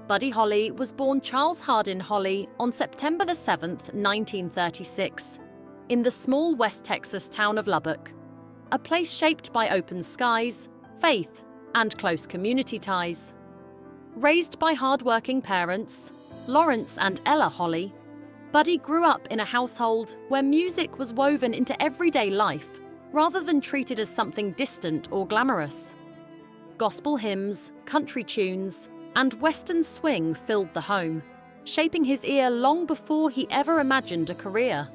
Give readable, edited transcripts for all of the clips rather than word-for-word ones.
Buddy Holly was born Charles Hardin Holly on September 7th, 1936, in the small West Texas town of Lubbock, a place shaped by open skies, faith, and close community ties. Raised by hard-working parents, Lawrence and Ella Holly, Buddy grew up in a household where music was woven into everyday life rather than treated as something distant or glamorous. Gospel hymns, country tunes, and Western swing filled the home, shaping his ear long before he ever imagined a career.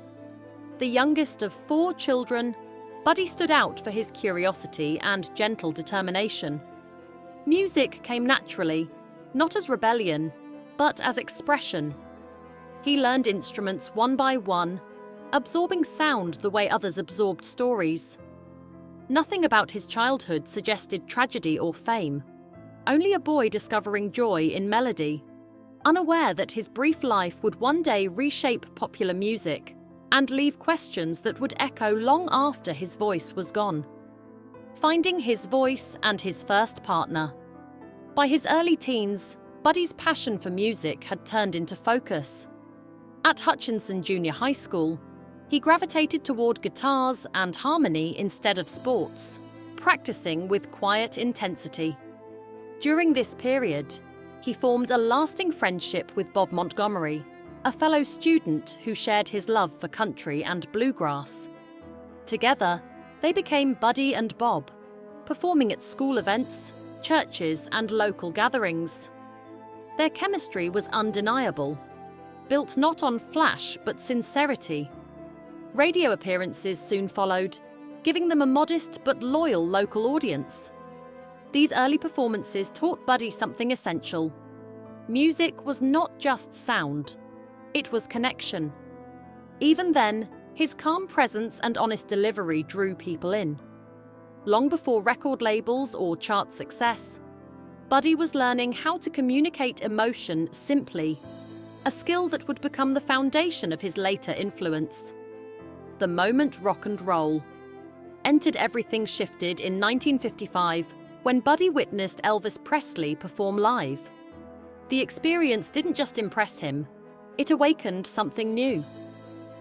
The youngest of 4 children, Buddy stood out for his curiosity and gentle determination. Music came naturally, not as rebellion, but as expression. He learned instruments one by one, absorbing sound the way others absorbed stories. Nothing about his childhood suggested tragedy or fame, only a boy discovering joy in melody, unaware that his brief life would one day reshape popular music and leave questions that would echo long after his voice was gone. Finding his voice and his first partner. By his early teens, Buddy's passion for music had turned into focus. At Hutchinson Junior High School, he gravitated toward guitars and harmony instead of sports, practicing with quiet intensity. During this period, he formed a lasting friendship with Bob Montgomery, a fellow student who shared his love for country and bluegrass. Together, they became Buddy and Bob, performing at school events, churches, and local gatherings. Their chemistry was undeniable, built not on flash but sincerity. Radio appearances soon followed, giving them a modest but loyal local audience. These early performances taught Buddy something essential. Music was not just sound, it was connection. Even then, his calm presence and honest delivery drew people in. Long before record labels or chart success, Buddy was learning how to communicate emotion simply, a skill that would become the foundation of his later influence. The moment rock and roll entered, everything shifted in 1955 when Buddy witnessed Elvis Presley perform live. The experience didn't just impress him, it awakened something new.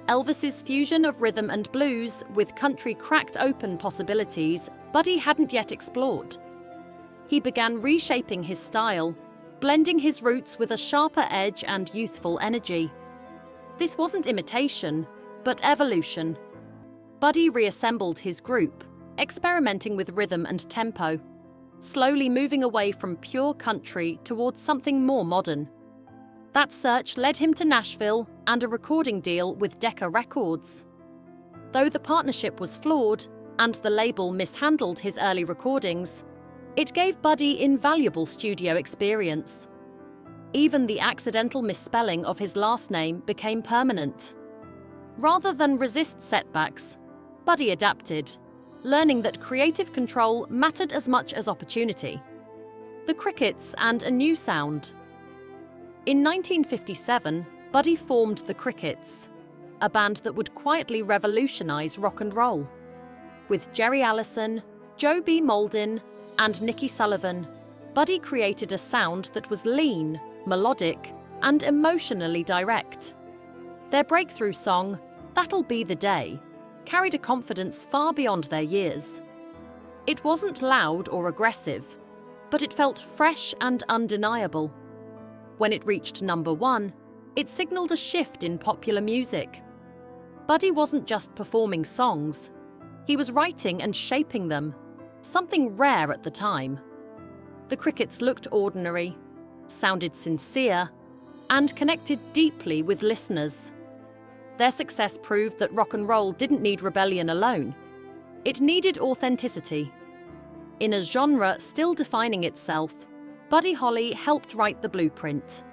Elvis's fusion of rhythm and blues with country cracked open possibilities Buddy hadn't yet explored. He began reshaping his style, blending his roots with a sharper edge and youthful energy. This wasn't imitation, but evolution. Buddy reassembled his group, experimenting with rhythm and tempo, slowly moving away from pure country towards something more modern. That search led him to Nashville and a recording deal with Decca Records. Though the partnership was flawed and the label mishandled his early recordings, it gave Buddy invaluable studio experience. Even the accidental misspelling of his last name became permanent. Rather than resist setbacks, Buddy adapted, learning that creative control mattered as much as opportunity. The Crickets and a new sound. In 1957, Buddy formed the Crickets, a band that would quietly revolutionize rock and roll. With Jerry Allison, Joe B. Mauldin, and Nikki Sullivan, Buddy created a sound that was lean, melodic, and emotionally direct. Their breakthrough song, That'll Be the Day, carried a confidence far beyond their years. It wasn't loud or aggressive, but it felt fresh and undeniable. When it reached number 1, it signaled a shift in popular music. Buddy wasn't just performing songs, he was writing and shaping them, something rare at the time. The Crickets looked ordinary, sounded sincere, and connected deeply with listeners. Their success proved that rock and roll didn't need rebellion alone. It needed authenticity. In a genre still defining itself, Buddy Holly helped write the blueprint.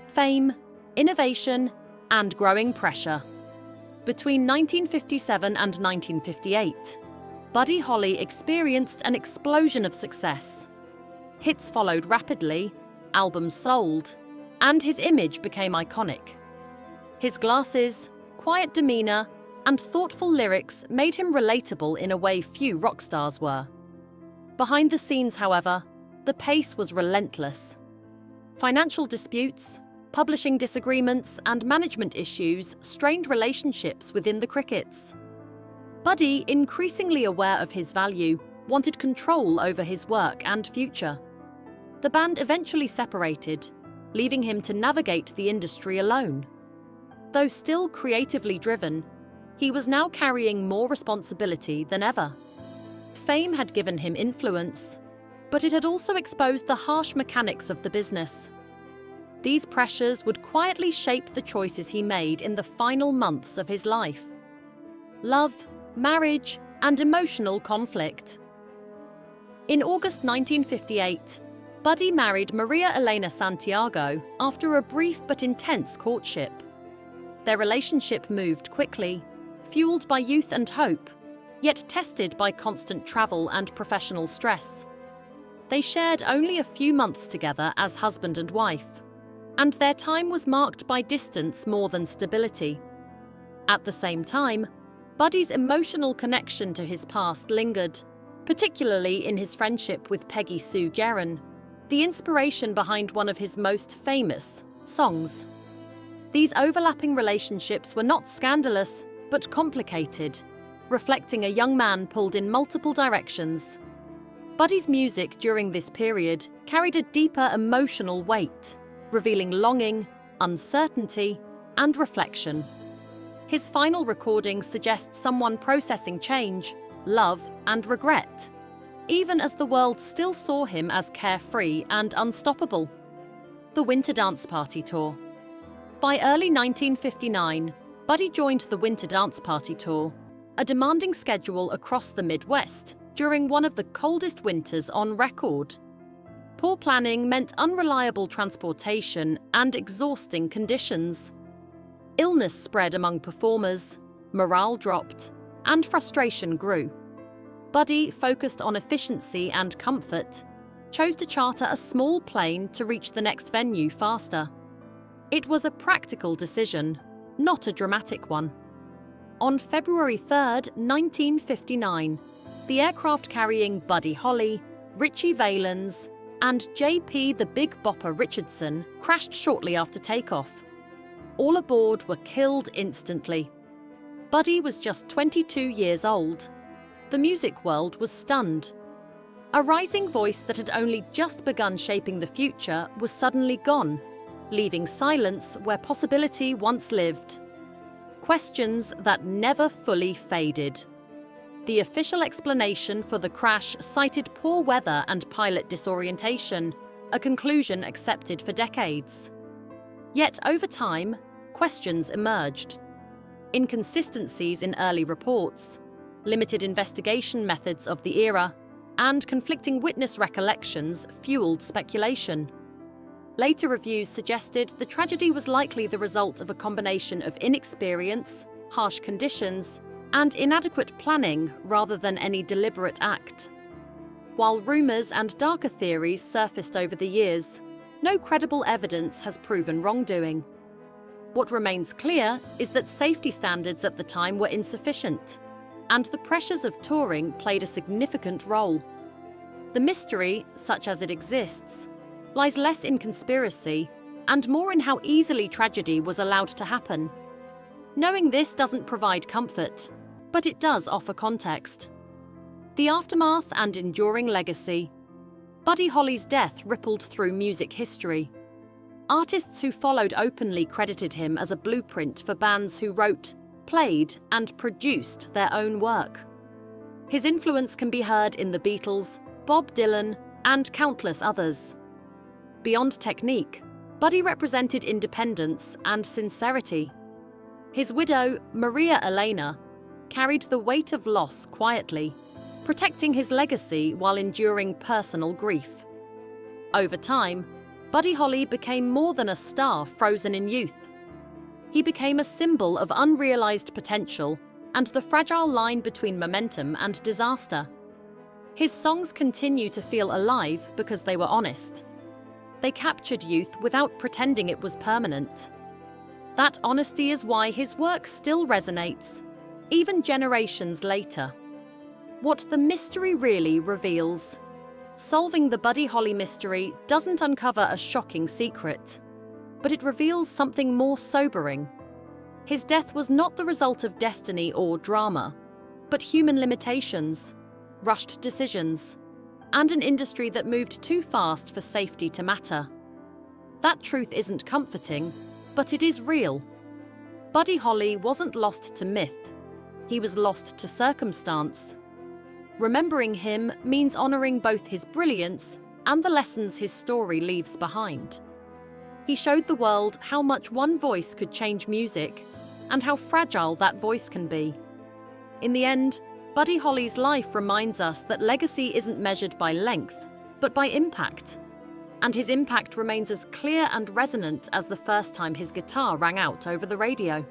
Fame, innovation, and growing pressure. Between 1957 and 1958, Buddy Holly experienced an explosion of success. Hits followed rapidly, albums sold, and his image became iconic. His glasses, quiet demeanor, and thoughtful lyrics made him relatable in a way few rock stars were. Behind the scenes, however, the pace was relentless. Financial disputes, publishing disagreements, and management issues strained relationships within the Crickets. Buddy, increasingly aware of his value, wanted control over his work and future. The band eventually separated, leaving him to navigate the industry alone. Though still creatively driven, he was now carrying more responsibility than ever. Fame had given him influence, but it had also exposed the harsh mechanics of the business. These pressures would quietly shape the choices he made in the final months of his life. Love, marriage, and emotional conflict. In August 1958, Buddy married Maria Elena Santiago after a brief but intense courtship. Their relationship moved quickly, fueled by youth and hope, yet tested by constant travel and professional stress. They shared only a few months together as husband and wife, and their time was marked by distance more than stability. At the same time, Buddy's emotional connection to his past lingered, particularly in his friendship with Peggy Sue Gerron, the inspiration behind one of his most famous songs. These overlapping relationships were not scandalous, but complicated, reflecting a young man pulled in multiple directions. Buddy's music during this period carried a deeper emotional weight, revealing longing, uncertainty, and reflection. His final recording suggests someone processing change, love, and regret, even as the world still saw him as carefree and unstoppable. The Winter Dance Party Tour. By early 1959, Buddy joined the Winter Dance Party Tour, a demanding schedule across the Midwest during one of the coldest winters on record. Poor planning meant unreliable transportation and exhausting conditions. Illness spread among performers, morale dropped, and frustration grew. Buddy, focused on efficiency and comfort, chose to charter a small plane to reach the next venue faster. It was a practical decision, not a dramatic one. On February 3, 1959, the aircraft carrying Buddy Holly, Ritchie Valens, and J.P. the Big Bopper Richardson crashed shortly after takeoff. All aboard were killed instantly. Buddy was just 22 years old. The music world was stunned. A rising voice that had only just begun shaping the future was suddenly gone, leaving silence where possibility once lived. Questions that never fully faded. The official explanation for the crash cited poor weather and pilot disorientation, a conclusion accepted for decades. Yet over time, questions emerged. Inconsistencies in early reports, limited investigation methods of the era, and conflicting witness recollections fueled speculation. Later reviews suggested the tragedy was likely the result of a combination of inexperience, harsh conditions, and inadequate planning rather than any deliberate act. While rumors and darker theories surfaced over the years, no credible evidence has proven wrongdoing. What remains clear is that safety standards at the time were insufficient, and the pressures of touring played a significant role. The mystery, such as it exists, lies less in conspiracy and more in how easily tragedy was allowed to happen. Knowing this doesn't provide comfort, but it does offer context. The aftermath and enduring legacy. Buddy Holly's death rippled through music history. Artists who followed openly credited him as a blueprint for bands who wrote, played, and produced their own work. His influence can be heard in the Beatles, Bob Dylan, and countless others. Beyond technique, Buddy represented independence and sincerity. His widow, Maria Elena, carried the weight of loss quietly, protecting his legacy while enduring personal grief. Over time, Buddy Holly became more than a star frozen in youth. He became a symbol of unrealized potential and the fragile line between momentum and disaster. His songs continue to feel alive because they were honest. They captured youth without pretending it was permanent. That honesty is why his work still resonates, even generations later. What the mystery really reveals: Solving the Buddy Holly mystery doesn't uncover a shocking secret, but it reveals something more sobering. His death was not the result of destiny or drama, but human limitations, rushed decisions, and an industry that moved too fast for safety to matter. That truth isn't comforting, but it is real. Buddy Holly wasn't lost to myth. He was lost to circumstance. Remembering him means honoring both his brilliance and the lessons his story leaves behind. He showed the world how much one voice could change music and how fragile that voice can be. In the end, Buddy Holly's life reminds us that legacy isn't measured by length, but by impact. And his impact remains as clear and resonant as the first time his guitar rang out over the radio.